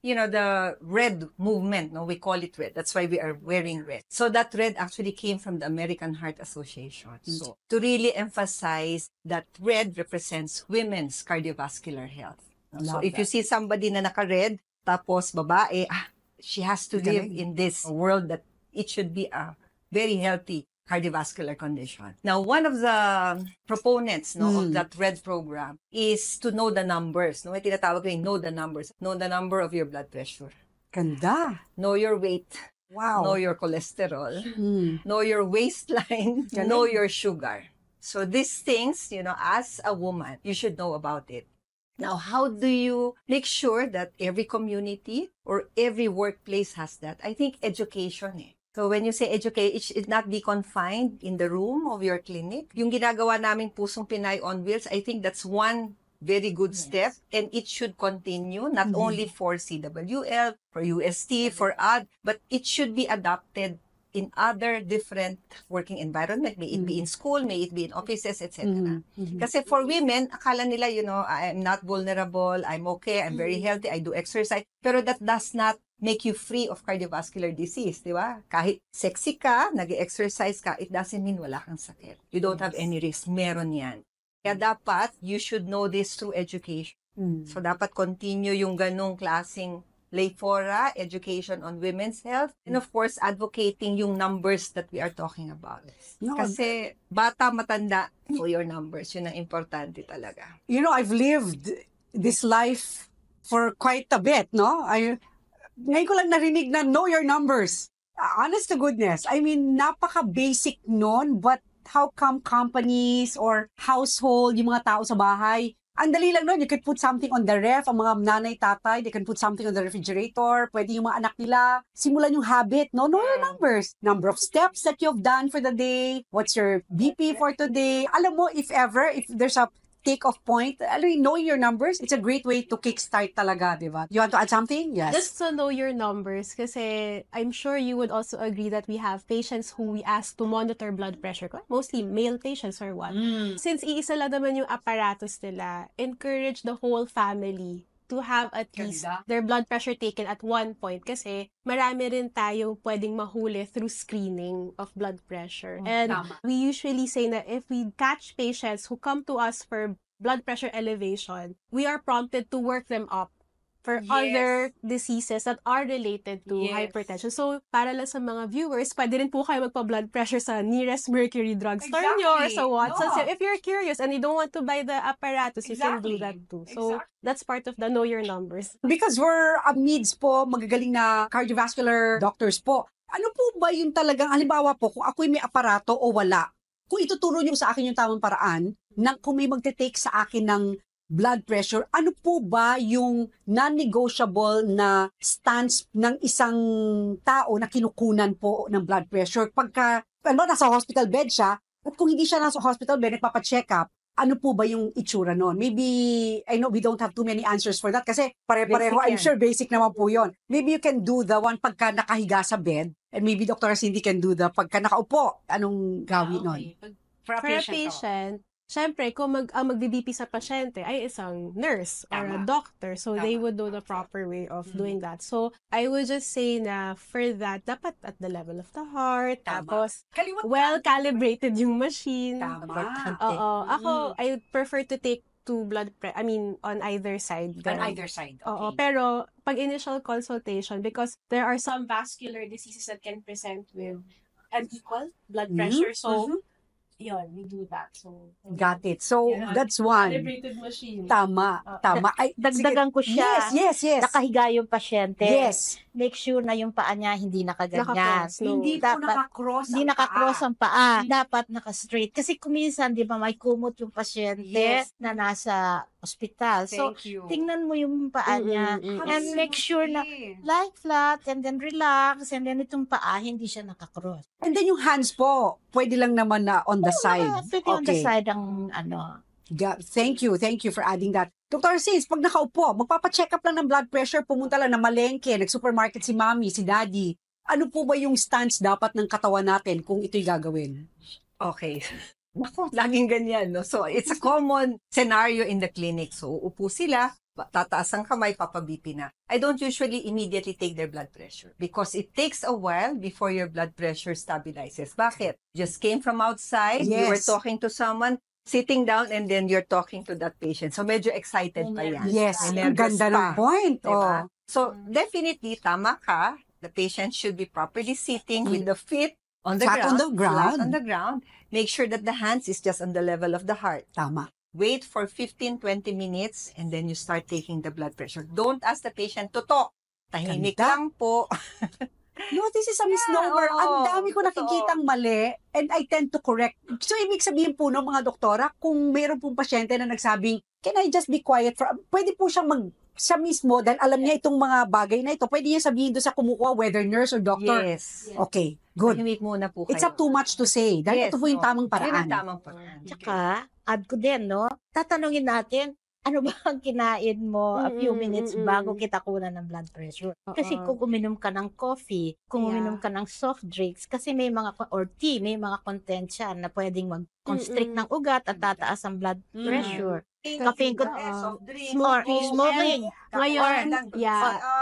the red movement, no, we call it red. That's why we are wearing red. So that red actually came from the American Heart Association. So to really emphasize that red represents women's cardiovascular health. So if you see somebody na naka-red, tapos babae, she has to live in this world that it should be a very healthy cardiovascular condition. Now, one of the proponents of that RED program is to know the numbers. May tinatawag ko yung know the numbers. Know the number of your blood pressure. Ganda. Know your weight. Wow. Know your cholesterol. Know your waistline. Know your sugar. So these things, as a woman, you should know about it. Now, how do you make sure that every community or every workplace has that? I think education. So when you say educate, it should not be confined in the room of your clinic. Yung ginagawa naming Pusong Pinay on Wheels, I think that's one very good step, and it should continue, not only for CWL, for UST, for AD, but it should be adopted in other different working environment, may it be in school, may it be in offices, etc. Kasi for women, akala nila, I'm not vulnerable, I'm okay, I'm very healthy, I do exercise. Pero that does not make you free of cardiovascular disease, di ba? Kahit sexy ka, nag-exercise ka, it doesn't mean wala kang sakit. You don't have any risk. Meron yan. Kaya dapat, you should know this through education. So dapat continue yung ganong klaseng lay fora, education on women's health, and of course, advocating yung numbers that we are talking about. Kasi bata, matanda, for your numbers, yun ang importante talaga. I've lived this life for quite a bit, no? Ngayon ko lang narinig na know your numbers. Honest to goodness, I mean, napaka-basic nun, but how come companies or household, yung mga tao sa bahay, ang dali lang nun, you can put something on the ref, ang mga nanay, tatay, they can put something on the refrigerator, pwede yung mga anak nila, simulan yung habit, no? Know your numbers. Number of steps that you've done for the day, what's your BP for today. Alam mo, if there's a take-off point, knowing your numbers, it's a great way to kickstart talaga, di ba? You want to add something? Yes. Just to know your numbers, kasi I'm sure you would also agree that we have patients who we ask to monitor blood pressure, mostly male patients or what. Since iisa lang naman yung apparatus nila, encourage the whole family to have at least their blood pressure taken at one point kasi marami rin tayong pwedeng mahuli through screening of blood pressure. And we usually say na if we catch patients who come to us for blood pressure elevation, we are prompted to work them up for other diseases that are related to hypertension. So, para lang sa mga viewers, pwede rin po kayo magpa-blood pressure sa nearest Mercury drugstore nyo or sa Watson's. So, if you're curious and you don't want to buy the apparatus, you can do that too. So, that's part of the know your numbers. Because we're amidst po magagaling na cardiovascular doctors po. Ano po ba yung talagang, halimbawa po, kung ako'y may aparato o wala, kung ituturo nyo sa akin yung tamang paraan, kung may magte-take sa akin ng blood pressure, ano po ba yung non-negotiable na stance ng isang tao na kinukunan po ng blood pressure? Pagka, nasa hospital bed siya, at kung hindi siya nasa hospital bed, nagpapa-check up, ano po ba yung itsura nun? Maybe, I know we don't have too many answers for that kasi pare-pareho, I'm sure basic naman po yun. Maybe you can do the one pagka nakahiga sa bed, and maybe Dr. Cindy can do the pagka nakaupo. Anong gawin nun? For a patient, syempre, kung ang magbi-BP sa pasyente ay isang nurse or a doctor, so they would know the proper way of doing that. So, I would just say na for that, dapat at the level of the heart, tapos well-calibrated yung machine. Ako, I prefer to take two blood pressure, on either side. On either side, okay. Pero, pag initial consultation, because there are some vascular diseases that can present with unequal blood pressure, so, yun, we do that. So, got it. So, that's one. Calibrated machine. Tama. Ay, dagdagan ko siya. Yes. Nakahiga yung pasyente. Yes. Make sure na yung paa niya hindi nakaganyan. Hindi po nakakross hindi nakakross ang paa. Dapat naka-straight. Kasi kuminsan, di ba, may kumot yung pasyente na nasa ospital. So, tingnan mo yung paa niya. And make sure na lie flat and then relax and then itong paa, hindi siya nakakross. And then yung hands po, pwede lang naman na on the side. Pwede on the side ang Thank you for adding that. Dr. Sis, pag nakaupo, magpapacheck up lang ng blood pressure, pumunta lang na malengke, nag-supermarket si mommy, si daddy. Ano po ba yung stance dapat ng katawan natin kung ito'y gagawin? Okay. Naku, laging ganyan, no? So, it's a common scenario in the clinic. So, upo sila, tataas ang kamay, papa-BP na. I don't usually immediately take their blood pressure because it takes a while before your blood pressure stabilizes. Bakit? Just came from outside, you were Yes. talking to someone, sitting down, and then you're talking to that patient. So medyo excited pa yan. Yes, And ang ganda ng point. Diba? Oh. So, definitely, tama ka. The patient should be properly sitting with the feet on the Flat ground. on the ground. Flat on the ground. Make sure that the hands is just on the level of the heart. Tama. Wait for 15-20 minutes and then you start taking the blood pressure. Don't ask the patient to talk. Tahimik Ganda. lang po. No, this is a misnomer. oo. Ang dami ko Totoo. nakikitang mali and I tend to correct. So, ibig sabihin po ng mga doktora, kung mayroon pong pasyente na nagsabing, can I just be quiet for... Pwede po siyang siya mismo, dahil alam niya itong mga bagay na ito, pwede niya sabihin doon sa kumukuha, whether nurse or doctor. Yes. Okay, good. Tahimik muna po kayo. It's up too much to say. Dahil ito po yung tamang Yun ang paraan. tamang paraan. Tsaka, add ko din, no? Tatanungin natin, ano ba ang kinain mo a few minutes bago kita kunan ng blood pressure? Kasi kung uminom ka ng coffee, kung uminom ka ng soft drinks, kasi may mga, or tea, may mga content siya na pwedeng mag-constrict ng ugat at tataas ang blood pressure. Caffeine could, smoking. Ngayon,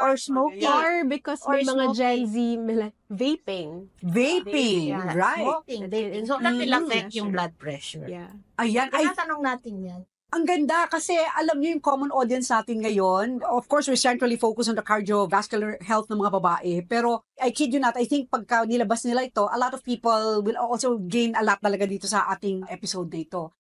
Or smoking. Or because may Or mga Gen Z, smoking. vaping. Vaping, Yeah, right. Smoking, vaping. So, that will affect yung blood pressure. Yeah. Ayan, ay, Tinatanong natin yan. ang ganda kasi alam niyo yung common audience natin ngayon. Of course, we centrally focus on the cardiovascular health ng mga babae. Pero I kid you not, I think pagka nilabas nila ito, a lot of people will also gain a lot talaga dito sa ating episode na ito.